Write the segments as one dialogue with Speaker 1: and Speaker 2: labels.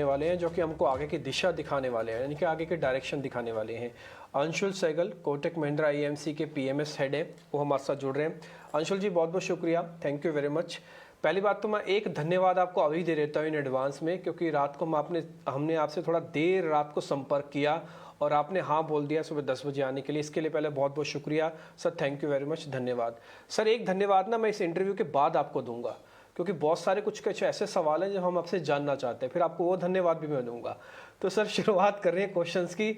Speaker 1: वाले हैं जो कि हमको आगे की दिशा दिखाने वाले हैं, यानी कि आगे के डायरेक्शन दिखाने वाले हैं। अंशुल सहगल, कोटक महिंद्रा आईएमसी के पीएमएस हेड है, वो हमारे साथ जुड़ रहे हैं। अंशुल जी, बहुत बहुत शुक्रिया, थैंक यू वेरी मच। पहली बात तो मैं एक धन्यवाद आपको अभी दे देता हूँ इन एडवांस में, क्योंकि रात को हमने आपसे थोड़ा देर रात को संपर्क किया और आपने हाँ बोल दिया सुबह 10 बजे आने के लिए। इसके लिए पहले बहुत बहुत शुक्रिया sir, thank you very much, धन्यवाद। सर एक धन्यवाद ना मैं इस इंटरव्यू के बाद आपको दूंगा, क्योंकि बहुत सारे कुछ ऐसे सवाल हैं जो हम आपसे जानना चाहते हैं, फिर आपको वो धन्यवाद भी मैं दूंगा। तो सर शुरुआत कर रहे हैं क्वेश्चंस की।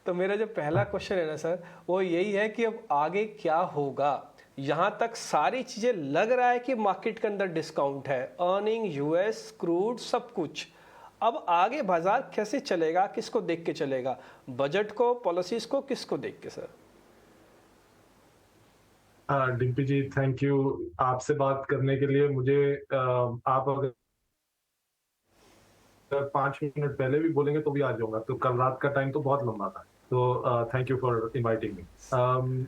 Speaker 1: तो मेरा जो पहला क्वेश्चन है ना सर, वो यही है कि अब आगे क्या होगा। यहाँ तक सारी चीज़ें लग रहा है कि मार्केट के अंदर डिस्काउंट है, अर्निंग, यूएस क्रूड, सब कुछ। अब आगे बाजार कैसे चलेगा, किसको देख के चलेगा, बजट को, पॉलिसीज को, किसको देख के sir?
Speaker 2: Dimpy ji, thank you. आपसे बात करने के लिए मुझे आप अगर 5 मिनट पहले भी बोलेंगे तो भी आ जाऊंगा। तो कल रात का टाइम तो बहुत लंबा था, तो thank you for inviting me.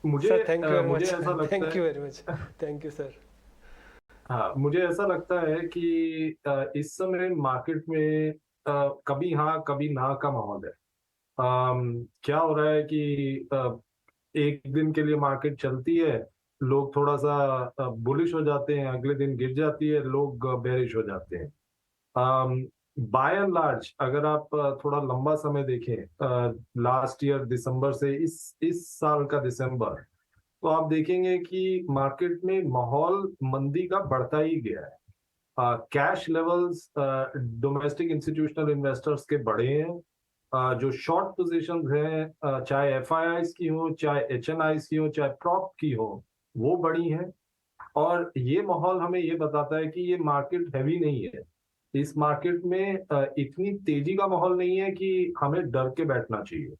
Speaker 2: मुझे
Speaker 1: सर थैंक यू वेरी
Speaker 2: मुझे
Speaker 1: मच,
Speaker 2: ऐसा लगता
Speaker 1: थैंक
Speaker 2: है।
Speaker 1: You very much, thank you sir.
Speaker 2: हाँ, मुझे ऐसा लगता है कि इस समय मार्केट में कभी हाँ कभी ना का माहौल है। क्या हो रहा है कि एक दिन के लिए मार्केट चलती है, लोग थोड़ा सा बुलिश हो जाते हैं, अगले दिन गिर जाती है, लोग बेरिश हो जाते हैं। बाय एंड लार्ज अगर आप थोड़ा लंबा समय देखें, लास्ट ईयर दिसंबर से इस साल का दिसंबर, तो आप देखेंगे कि मार्केट में माहौल मंदी का बढ़ता ही गया है। Cash levels domestic institutional investors के बढ़े हैं। जो शॉर्ट पोजीशंस हैं, चाहे एफआईआईस की हो, चाहे एचएनआईस की हो, चाहे प्रॉप की हो, वो बढ़ी हैं। और ये माहौल हमें ये बताता है कि ये मार्केट हैवी नहीं है। इस मार्केट में इतनी तेजी का माहौल नहीं है कि हमें डर के बैठना चाहिए।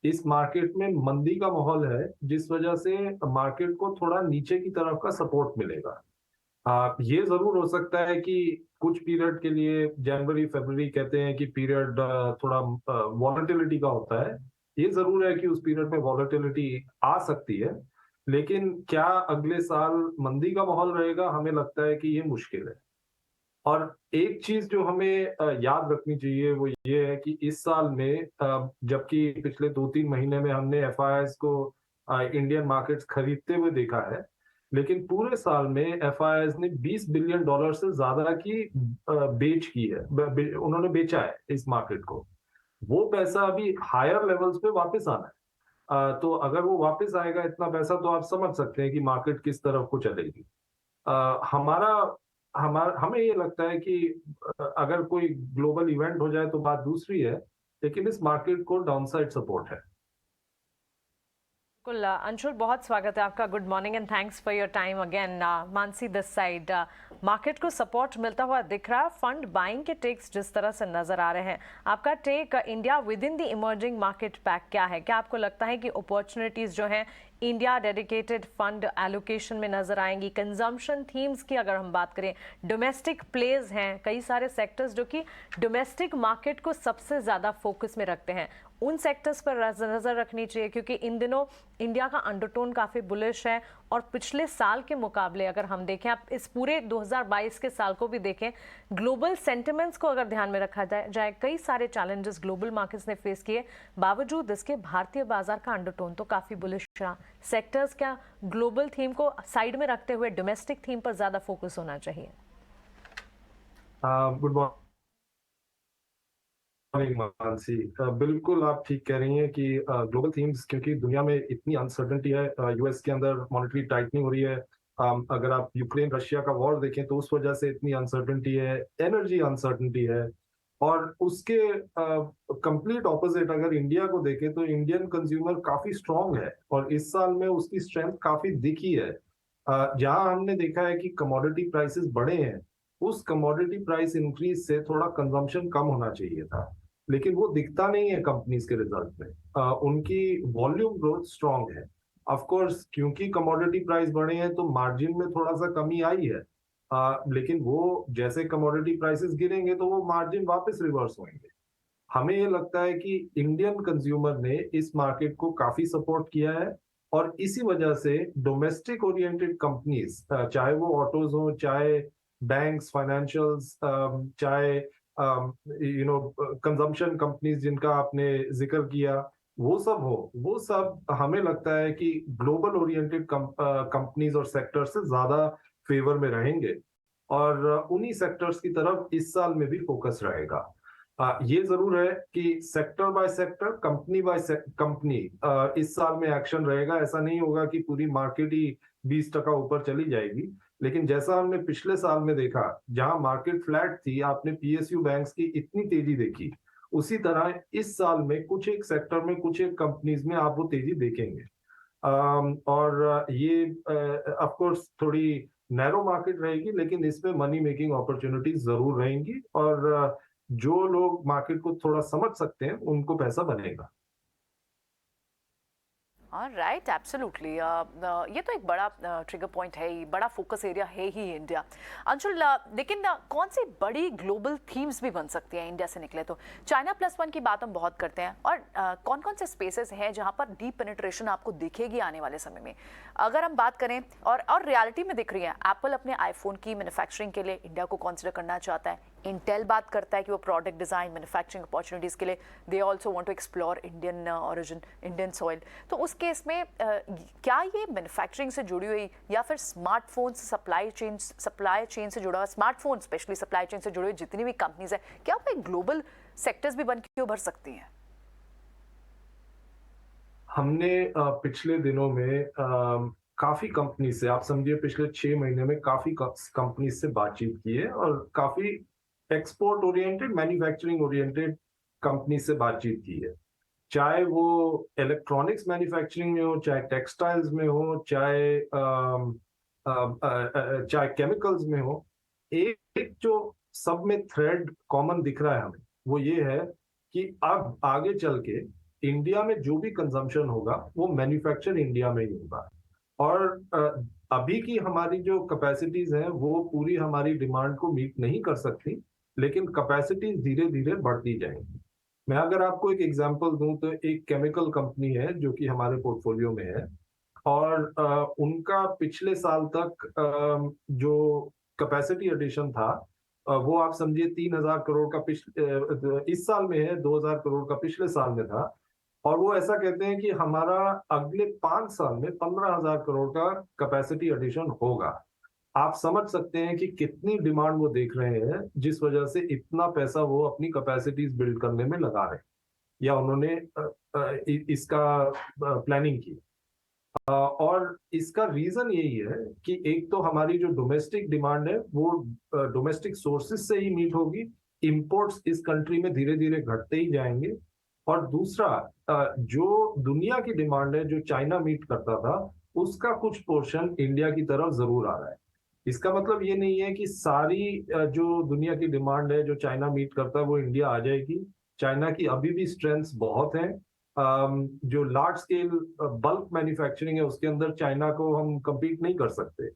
Speaker 2: इस मार्केट में मंदी का माहौल है, जिस वजह से मार्केट को थोड़ा नीचे की तरफ का सपोर्ट मिलेगा। ये जरूर हो सकता है कि कुछ पीरियड के लिए, जनवरी फरवरी कहते हैं कि पीरियड थोड़ा वॉलेटिलिटी का होता है। ये जरूर है कि उस पीरियड में वॉलेटिलिटी आ सकती है, लेकिन क्या अगले साल मंदी का माहौल रहेगा, हमें लगता है कि ये मुश्किल है। और एक चीज जो हमें याद रखनी चाहिए वो ये है कि इस साल में जबकि पिछले 2-3 महीने में हमने एफआईआईस को इंडियन मार्केट्स खरीदते हुए देखा है, लेकिन पूरे साल में एफआईआईस ने $20 बिलियन से ज्यादा की बेच की है, उन्होंने बेचा है इस मार्केट को। वो पैसा अभी हायर लेवल्स पे वापस आना है। तो अगर वो वापस आएगा इतना पैसा, तो आप समझ सकते हैं कि मार्केट किस तरफ को चलेगी। हमारा हमारा हमें ये लगता है कि अगर कोई ग्लोबल इवेंट हो जाए तो बात दूसरी है, लेकिन इस मार्केट को डाउनसाइड सपोर्ट है।
Speaker 3: बिल्कुल अंशुल, बहुत स्वागत है आपका। Good morning and thanks for your time again. Mansi this side, market को सपोर्ट मिलता हुआ दिख रहा है, फंड बाइंग के टेक्स जिस तरह से नजर आ रहे हैं, आपका take India within the emerging market pack क्या है? क्या आपको लगता है कि अपॉर्चुनिटीज जो हैं इंडिया डेडिकेटेड फंड एलोकेशन में नजर आएंगी? कंजम्पशन थीम्स की अगर हम बात करें, डोमेस्टिक प्लेज हैं कई सारे सेक्टर्स जो कि डोमेस्टिक मार्केट को सबसे ज्यादा फोकस में रखते हैं, उन सेक्टर्स पर नजर रखनी चाहिए, क्योंकि इन दिनों इंडिया का अंडरटोन काफी बुलिश है। और पिछले साल के मुकाबले अगर हम देखें, आप इस पूरे 2022 के साल को भी देखें, ग्लोबल सेंटिमेंट्स को अगर ध्यान में रखा जाए कई सारे चैलेंजेस ग्लोबल मार्केट्स ने फेस किए, बावजूद इसके भारतीय बाजार का अंडरटोन तो काफी बुलिश रहा। सेक्टर्स क्या ग्लोबल थीम को साइड में रखते हुए डोमेस्टिक थीम पर ज्यादा फोकस होना चाहिए?
Speaker 2: Good morning Mansi. बिल्कुल आप ठीक कह रही हैं कि ग्लोबल थीम्स, क्योंकि दुनिया में इतनी अनसर्टेनिटी है, यूएस के अंदर मॉनेटरी टाइटनिंग हो रही है। अगर आप यूक्रेन रशिया का वॉर देखें तो उस वजह से इतनी अनसर्टेनिटी है, एनर्जी अनसर्टेनिटी है। और उसके कंप्लीट ऑपोजिट अगर इंडिया को देखें तो इंडियन कंज्यूमर काफी स्ट्रांग है, और इस साल में उसकी स्ट्रेंथ काफी दिखी है। जहां हमने देखा है कि कमोडिटी प्राइसेस बढ़े हैं, उस कमोडिटी प्राइस इंक्रीज से थोड़ा कंजम्पशन कम होना चाहिए था, लेकिन वो दिखता नहीं है कंपनीज के रिजल्ट में। उनकी वॉल्यूम ग्रोथ स्ट्रांग है। ऑफ कोर्स क्योंकि कमोडिटी प्राइस बढ़े हैं तो मार्जिन में थोड़ा सा कमी आई है, लेकिन वो जैसे कमोडिटी प्राइसेस गिरेंगे तो वो मार्जिन वापस रिवर्स होंगे। हमें ये लगता है कि इंडियन कंज्यूमर ने इस मार्केट को काफी सपोर्ट किया है, और इसी वजह से डोमेस्टिक ओरिएंटेड कंपनीज, चाहे वो ऑटोज हो, चाहे बैंक्स, फाइनेंशियल्स, चाहे कंजम्पशन कंपनीज जिनका आपने जिक्र किया, वो सब हमें लगता है कि ग्लोबल ओरिएंटेड कंपनीज और सेक्टर से ज्यादा फेवर में रहेंगे, और उन्हीं सेक्टर्स की तरफ इस साल में भी फोकस रहेगा। ये जरूर है कि sector by sector, company by company इस साल में एक्शन रहेगा। ऐसा नहीं होगा कि पूरी मार्केट ही 20% ऊपर चली जाएगी, लेकिन जैसा हमने पिछले साल में देखा, जहां मार्केट फ्लैट थी, आपने पीएसयू बैंक्स की इतनी तेजी देखी, उसी तरह इस साल में कुछ एक सेक्टर में, कुछ एक कंपनीज में आप वो तेजी देखेंगे। और ये ऑफ कोर्स थोड़ी नैरो मार्केट रहेगी, लेकिन इसमें मनी मेकिंग अपॉर्चुनिटीज जरूर रहेंगी, और जो लोग मार्केट को थोड़ा समझ सकते हैं उनको पैसा बनेगा।
Speaker 3: Right, absolutely. ये तो एक बड़ा ट्रिगर पॉइंट है ही, बड़ा फोकस एरिया है ही इंडिया। अंशुल, लेकिन कौन सी बड़ी ग्लोबल थीम्स भी बन सकती हैं इंडिया से निकले तो? चाइना +1 की बात हम बहुत करते हैं, और कौन कौन से स्पेसेस हैं जहां पर डीप पेनिट्रेशन आपको दिखेगी आने वाले समय में? अगर हम बात करें, और रियलिटी में दिख रही है, एप्पल अपने आईफोन की मैन्युफैक्चरिंग के लिए इंडिया को कंसिडर करना चाहता है। इंटेल बात करता है कि वो प्रोडक्ट डिज़ाइन, मैन्युफैक्चरिंग अपॉर्चुनिटीज़ के लिए they also want to explore Indian origin, Indian soil. तो उस केस में क्या ये मैन्युफैक्चरिंग से जुड़ी हुई, या फिर स्मार्टफोन सप्लाई चेन से जुड़ा हुआ, स्मार्टफोन स्पेशली सप्लाई चेन से जुड़ी हुई जितनी भी कंपनीज है, क्या वो एक ग्लोबल सेक्टर्स भी बन के उभर सकती हैं?
Speaker 2: हमने पिछले दिनों में काफी कंपनी से, आप समझिए पिछले 6 महीने में काफी कंपनी से बातचीत की है, और काफी export oriented, manufacturing oriented company से बातचीत की है। चाहे वो इलेक्ट्रॉनिक्स मैन्युफैक्चरिंग में हो, चाहे टेक्सटाइल्स में हो, चाहे केमिकल्स में हो, एक जो सब में थ्रेड कॉमन दिख रहा है हमें, वो ये है कि अब आगे चल के इंडिया में जो भी कंजम्पशन होगा वो मैन्युफैक्चर इंडिया में ही होगा। और अभी की हमारी जो कैपेसिटीज हैं वो पूरी हमारी डिमांड को मीट नहीं कर सकती, लेकिन कैपेसिटीज धीरे धीरे बढ़ती जाएंगी। मैं अगर आपको एक एग्जांपल दूं तो एक केमिकल कंपनी है जो कि हमारे पोर्टफोलियो में है, और उनका पिछले साल तक जो कैपेसिटी एडिशन था, वो आप समझिए 3,000 करोड़ का इस साल में है, 2,000 करोड़ का पिछले साल में था। और वो ऐसा कहते हैं कि हमारा अगले 5 साल में 15,000 करोड़ का कैपेसिटी एडिशन होगा। आप समझ सकते हैं कि कितनी डिमांड वो देख रहे हैं, जिस वजह से इतना पैसा वो अपनी कैपेसिटीज बिल्ड करने में लगा रहे हैं, या उन्होंने इसका प्लानिंग की। और इसका रीजन यही है कि एक तो हमारी जो डोमेस्टिक डिमांड है वो डोमेस्टिक सोर्सेज से ही मीट होगी, इंपोर्ट्स इस कंट्री में धीरे धीरे घटते ही जाएंगे। और दूसरा, जो दुनिया की डिमांड है जो चाइना मीट करता था, उसका कुछ पोर्शन इंडिया की तरफ जरूर आ रहा है। इसका मतलब ये नहीं है कि सारी जो दुनिया की डिमांड है जो चाइना मीट करता है वो इंडिया आ जाएगी। चाइना की अभी भी स्ट्रेंथ्स बहुत हैं। जो लार्ज स्केल बल्क मैन्युफैक्चरिंग है उसके अंदर चाइना को हम compete नहीं कर सकते,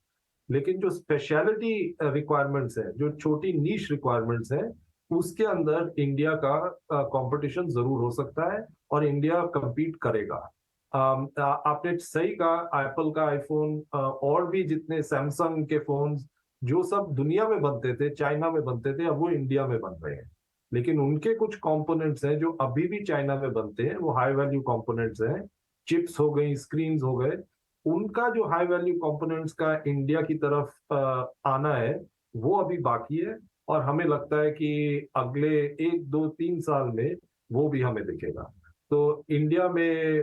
Speaker 2: लेकिन जो स्पेशलिटी रिक्वायरमेंट्स है, जो छोटी नीश रिक्वायरमेंट्स है, उसके अंदर इंडिया का कंपटीशन जरूर हो सकता है, और इंडिया compete करेगा। आपने सही कहा, एप्पल का आईफोन और भी जितने सैमसंग के फोन्स जो सब दुनिया में बनते थे, चाइना में बनते थे, अब वो इंडिया में बन रहे हैं। लेकिन उनके कुछ कंपोनेंट्स हैं जो अभी भी चाइना में बनते हैं, वो हाई वैल्यू कंपोनेंट्स हैं। चिप्स हो गई, स्क्रीन्स हो गए, उनका जो हाई वैल्यू कंपोनेंट्स का इंडिया की तरफ आना है वो अभी बाकी है, और हमें लगता है कि अगले 1, 2, 3 साल में वो भी हमें दिखेगा। तो इंडिया में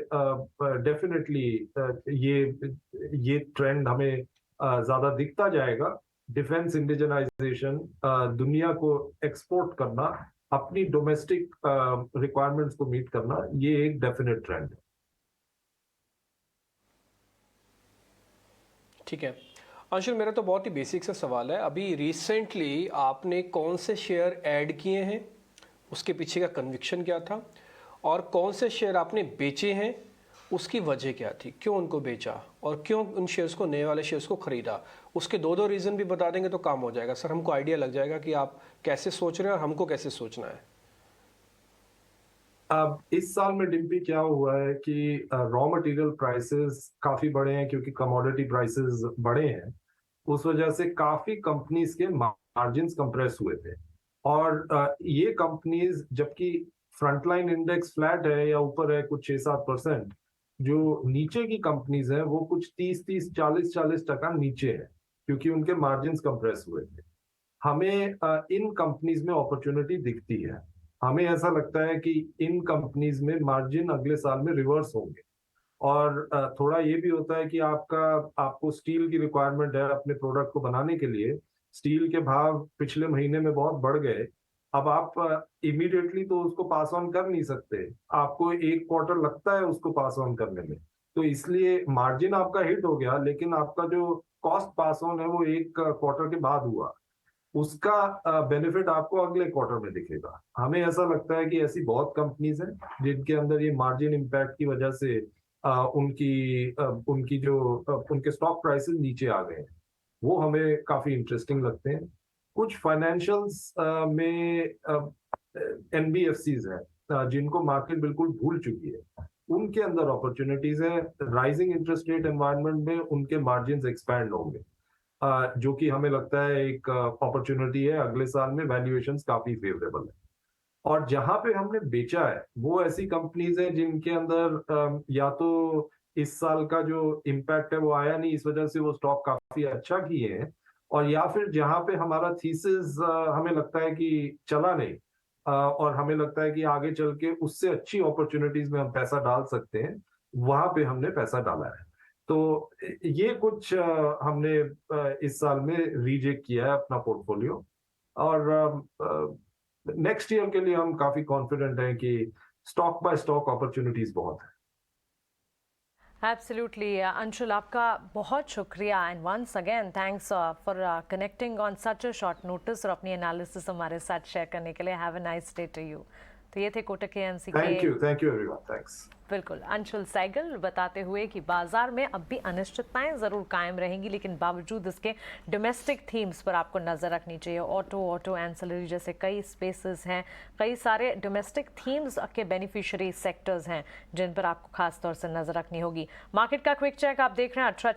Speaker 2: डेफिनेटली ये ट्रेंड हमें ज्यादा दिखता जाएगा। डिफेंस इंडिजनाइजेशन, दुनिया को एक्सपोर्ट करना, अपनी डोमेस्टिक रिक्वायरमेंट्स को मीट करना, ये एक डेफिनेट ट्रेंड है।
Speaker 1: ठीक है अंशुल, मेरा तो बहुत ही बेसिक सा सवाल है। अभी रिसेंटली आपने कौन से शेयर ऐड किए हैं, उसके पीछे का कन्विक्शन क्या था, और कौन से शेयर आपने बेचे हैं, उसकी वजह क्या थी, क्यों उनको बेचा और क्यों उन शेयर्स को, नए वाले शेयर्स को खरीदा? उसके 2 रीज़न भी बता देंगे तो काम हो जाएगा सर, हमको आइडिया लग जाएगा कि आप कैसे सोच रहे हैं और हमको कैसे सोचना है।
Speaker 2: अब इस साल में डिम्पी क्या हुआ है कि रॉ मटेरियल प्राइसेस काफी बढ़े हैं, क्योंकि कमोडिटी प्राइसेस बढ़े हैं। उस वजह से काफी कंपनीज के मार्जिन्स कंप्रेस हुए थे। और ये कंपनीज जबकि फ्रंटलाइन इंडेक्स फ्लैट है या ऊपर है कुछ 6-7%, जो नीचे की कंपनीज हैं वो कुछ 30-30, 40-40% नीचे है, क्योंकि उनके मार्जिन कंप्रेस हुए थे। हमें इन कंपनीज में अपॉर्चुनिटी दिखती है। हमें ऐसा लगता है कि इन कंपनीज में मार्जिन अगले साल में रिवर्स होंगे। और थोड़ा ये भी होता है कि आपको स्टील की रिक्वायरमेंट है अपने प्रोडक्ट को बनाने के लिए। स्टील के भाव पिछले महीने में बहुत बढ़ गए। अब आप इमीडिएटली तो उसको पास ऑन कर नहीं सकते, आपको 1 क्वार्टर लगता है उसको पास ऑन करने में। तो इसलिए मार्जिन आपका हिट हो गया, लेकिन आपका जो कॉस्ट पास ऑन है वो 1 क्वार्टर के बाद हुआ। उसका बेनिफिट आपको अगले क्वार्टर में दिखेगा। हमें ऐसा लगता है कि ऐसी बहुत कंपनीज हैं जिनके अंदर ये मार्जिन इम्पैक्ट की वजह से उनकी जो उनके स्टॉक प्राइसेस नीचे आ गए हैं, वो हमें काफी इंटरेस्टिंग लगते हैं। कुछ फाइनेंशियल्स में एनबीएफसीज हैं जिनको मार्केट बिल्कुल भूल चुकी है, उनके अंदर अपॉर्चुनिटीज है। राइजिंग इंटरेस्ट रेट एनवायरनमेंट में उनके मार्जिन एक्सपैंड होंगे, जो कि हमें लगता है एक अपॉर्चुनिटी है। अगले साल में वैल्यूएशंस काफी फेवरेबल है। और जहां पे हमने बेचा है वो ऐसी कंपनीज है जिनके अंदर या तो इस साल का जो इम्पैक्ट है वो आया नहीं, इस वजह से वो स्टॉक काफी अच्छा किए हैं, और या फिर जहां पे हमारा थीसिस हमें लगता है कि चला नहीं, और हमें लगता है कि आगे चल के उससे अच्छी अपॉर्चुनिटीज में हम पैसा डाल सकते हैं, वहां पे हमने पैसा डाला है। तो ये कुछ हमने इस साल में रीजेक किया है अपना पोर्टफोलियो। और नेक्स्ट ईयर के लिए हम काफी कॉन्फिडेंट हैं कि स्टॉक बाय स्टॉक अपॉर्चुनिटीज बहुत है।
Speaker 3: एब्सोल्युटली अंशुल, आपका बहुत शुक्रिया and once again thanks for connecting on such a short notice और अपनी एनालिसिस हमारे साथ शेयर करने के लिए। Have a nice day to you. तो ये थे कोटक एएमसी के,
Speaker 2: थैंक यू एवरीवन, थैंक्स।
Speaker 3: बिल्कुल, अंशुल सहगल बताते हुए कि बाजार में अब भी अनिश्चितताएं जरूर कायम रहेंगी, लेकिन बावजूद इसके डोमेस्टिक थीम्स पर आपको नजर रखनी चाहिए। ऑटो एंसिलरी जैसे कई स्पेसेस हैं, कई सारे डोमेस्टिक थीम्स के बेनिफिशियरी सेक्टर्स हैं जिन पर आपको खास तौर से नजर रखनी होगी। मार्केट का क्विक चेक आप देख रहे हैं 18